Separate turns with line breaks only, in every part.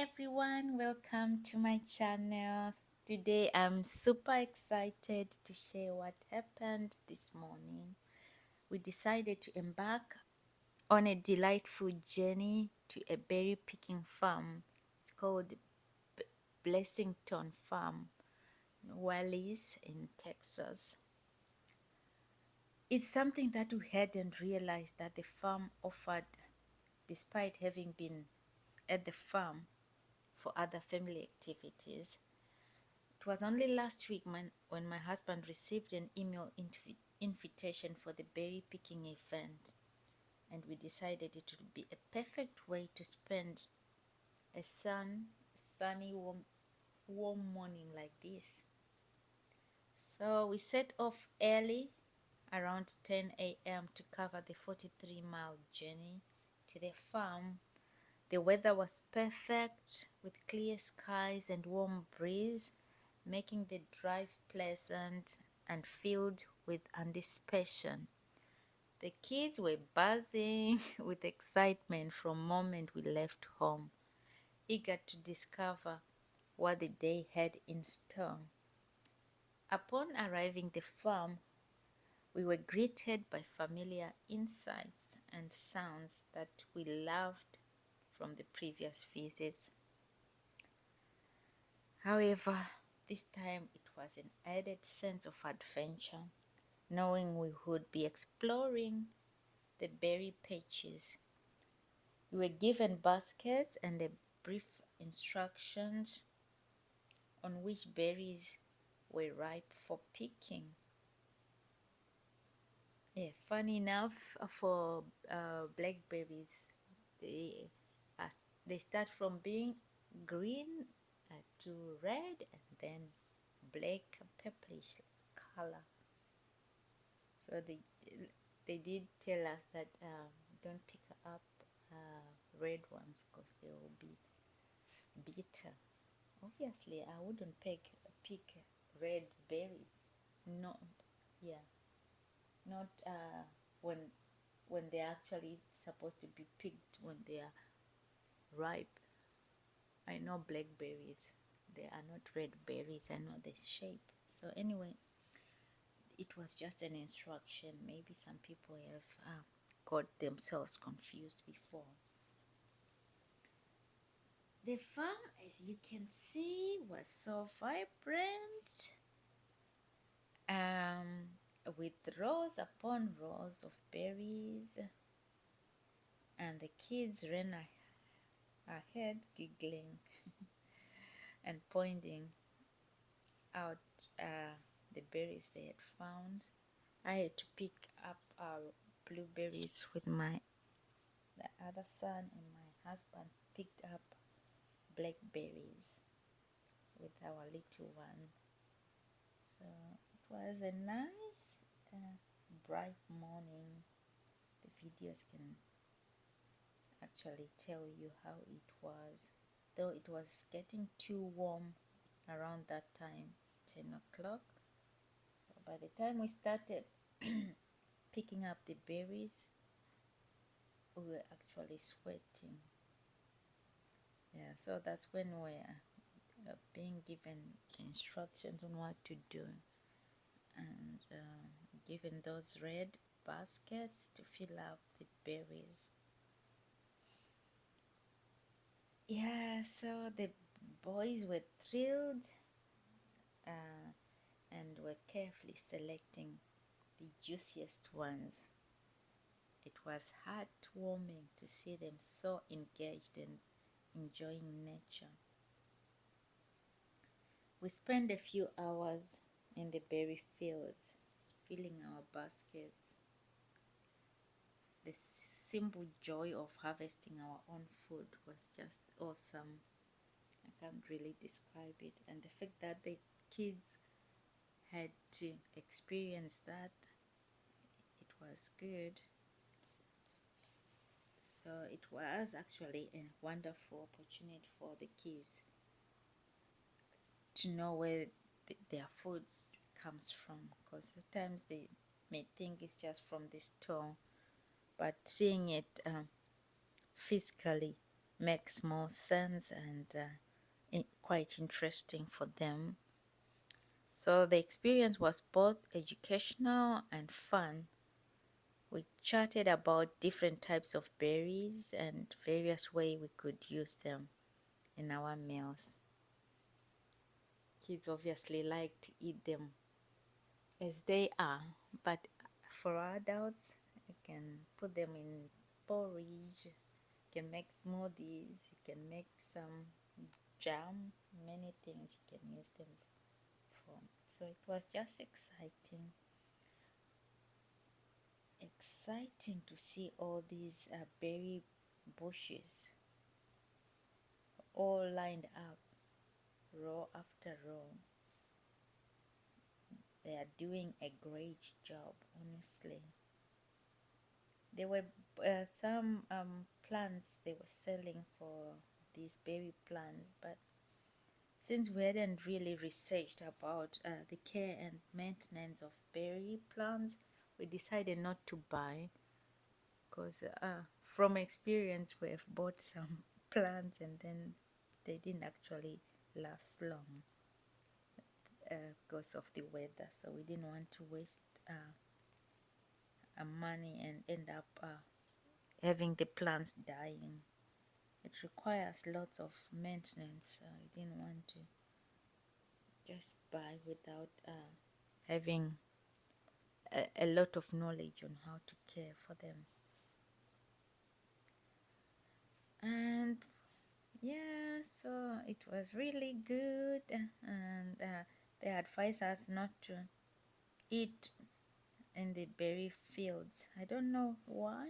everyone, welcome to my channel. Today I'm super excited to share what happened this morning. We decided to embark on a delightful journey to a berry picking farm. It's called Blessington Farm, in Wallis in Texas. It's something that we hadn't realized that the farm offered, despite having been at the farm for other family activities. It was only last week when my husband received an email invitation for the berry picking event, and we decided it would be a perfect way to spend a sunny, warm morning like this. So we set off early around 10 a.m. to cover the 43-mile journey to the farm. The weather was perfect with clear skies and warm breeze, making the drive pleasant and filled with anticipation. The kids were buzzing with excitement from the moment we left home, eager to discover what the day had in store. Upon arriving at the farm, we were greeted by familiar insights and sounds that we loved from the previous visits. However, this time it was an added sense of adventure, knowing we would be exploring the berry patches. We were given baskets and a brief instructions on which berries were ripe for picking. Yeah, funny enough, for blackberries, they they start from being green to red and then black purplish color. So they did tell us that don't pick up red ones because they will be bitter. Obviously, I wouldn't pick red berries. Not yeah, not when they're actually supposed to be picked when they are ripe. I know blackberries. They are not red berries. I know the shape. So anyway, it was just an instruction. Maybe some people have got themselves confused before. The farm, as you can see, was so vibrant, with rows upon rows of berries, and the kids ran ahead giggling and pointing out the berries they had found. I had to pick up blueberries with the other son, and my husband picked up blackberries with our little one. So it was a nice bright morning. The videos can actually tell you how it was, though it was getting too warm around that time, 10 o'clock. So by the time we started picking up the berries, we were actually sweating. Yeah, so that's when we're being given instructions on what to do, and given those red baskets to fill up with berries. Yeah, so the boys were thrilled and were carefully selecting the juiciest ones. It was heartwarming to see them so engaged and enjoying nature. We spent a few hours in the berry fields, filling our baskets. The simple joy of harvesting our own food was just awesome. I can't really describe it. And the fact that the kids had to experience that, it was good. So it was actually a wonderful opportunity for the kids to know where their food comes from, because sometimes they may think it's just from the store, but seeing it physically makes more sense and quite interesting for them. So the experience was both educational and fun. We chatted about different types of berries and various ways we could use them in our meals. Kids obviously like to eat them as they are, but for adults, you can put them in porridge, you can make smoothies, you can make some jam, many things you can use them for. So it was just exciting to see all these berry bushes all lined up, row after row. They are doing a great job, honestly. There were some plants they were selling for these berry plants, but since we hadn't really researched about the care and maintenance of berry plants, we decided not to buy, because from experience we have bought some plants and then they didn't actually last long because of the weather. So we didn't want to waste money and end up having the plants dying. It requires lots of maintenance, so I didn't want to just buy without having a lot of knowledge on how to care for them. And yeah, so it was really good, and they advised us not to eat in the berry fields. I don't know why.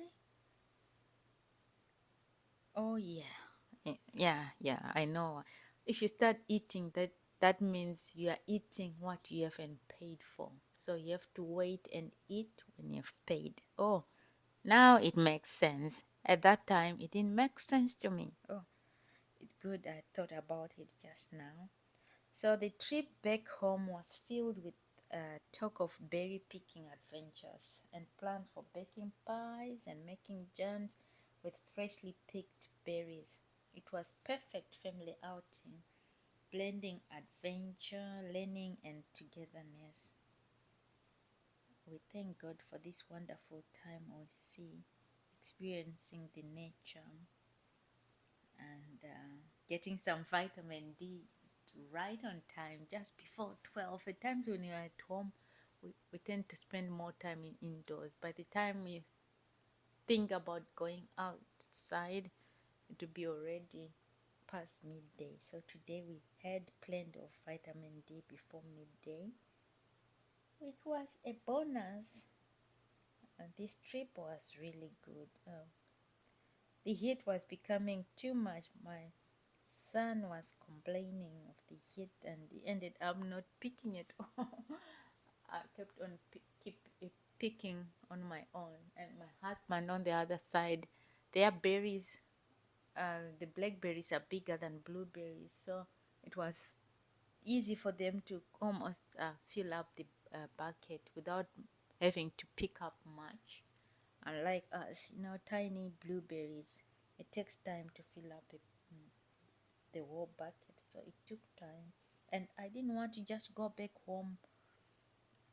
Oh yeah, I know. If you start eating that, that means you are eating what you haven't paid for. So you have to wait and eat when you've paid. Oh, now it makes sense. At that time, it didn't make sense to me. Oh, it's good I thought about it just now. So the trip back home was filled with talk of berry picking adventures and plans for baking pies and making jams with freshly picked berries. It was perfect family outing, blending adventure, learning, and togetherness. We thank God for this wonderful time we see, experiencing the nature and getting some vitamin D right on time, just before 12. At times when you're at home, we tend to spend more time indoors. By the time we think about going outside, it will be already past midday. So today we had plenty of vitamin D before midday, which was a bonus. This trip was really good. The heat was becoming too much. My son was complaining of the heat and he ended up not picking it all. I kept on picking on my own, and my husband on the other side, their berries, the blackberries are bigger than blueberries, so it was easy for them to almost fill up the bucket without having to pick up much. Unlike us, tiny blueberries, it takes time to fill up the whole bucket, so it took time. And I didn't want to just go back home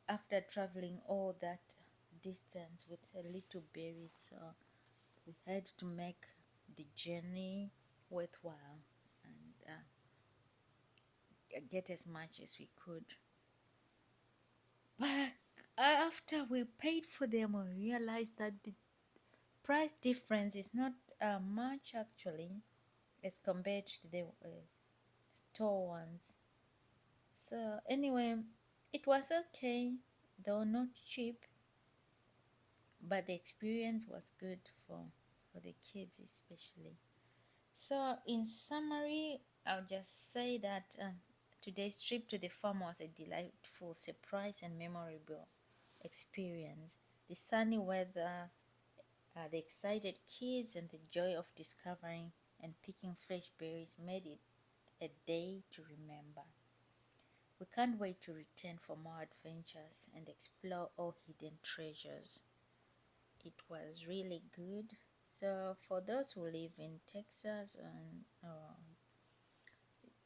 after traveling all that distance with a little berries, so we had to make the journey worthwhile and get as much as we could. But after we paid for them, we realized that the price difference is not much actually as compared to the store ones. So anyway, it was okay, though not cheap, but the experience was good for the kids especially. So in summary, I'll just say that today's trip to the farm was a delightful surprise and memorable experience. The sunny weather, the excited kids, and the joy of discovering and picking fresh berries made it a day to remember. We can't wait to return for more adventures and explore all hidden treasures. It was really good So for those who live in Texas and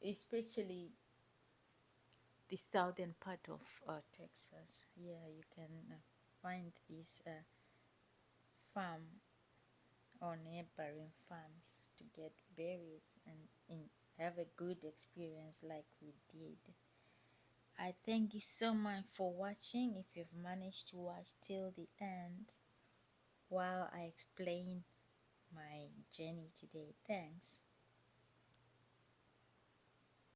especially the southern part of Texas, yeah, you can find this farm or neighboring farms to get berries and have a good experience like we did. I thank you so much for watching. If you've managed to watch till the end while I explain my journey today, thanks.